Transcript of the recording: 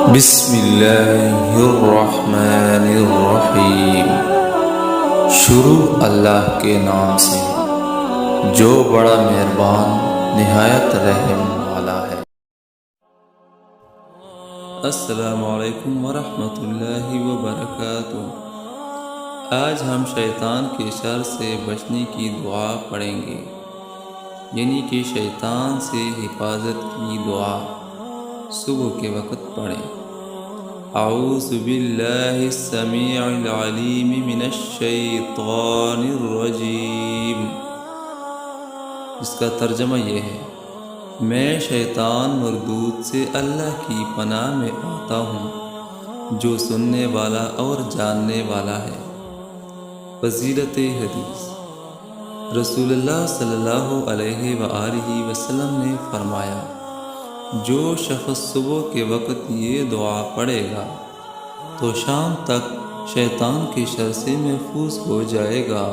بسم اللہ الرحمن الرحیم۔ شروع اللہ کے نام سے جو بڑا مہربان نہایت رحم والا ہے۔ السلام علیکم ورحمۃ اللہ وبرکاتہ۔ آج ہم شیطان کے شر سے بچنے کی دعا پڑھیں گے، یعنی کہ شیطان سے حفاظت کی دعا صبح کے وقت پڑھیں۔ اعوذ باللہ السمیع العلیم من الشیطان الرجیم، جس کا ترجمہ یہ ہے: میں شیطان مردود سے اللہ کی پناہ میں آتا ہوں جو سننے والا اور جاننے والا ہے۔ فضیلت حدیث: رسول اللہ صلی اللہ علیہ وآلہ وسلم نے فرمایا، جو شخص صبح کے وقت یہ دعا پڑھے گا تو شام تک شیطان کے شر سے محفوظ ہو جائے گا۔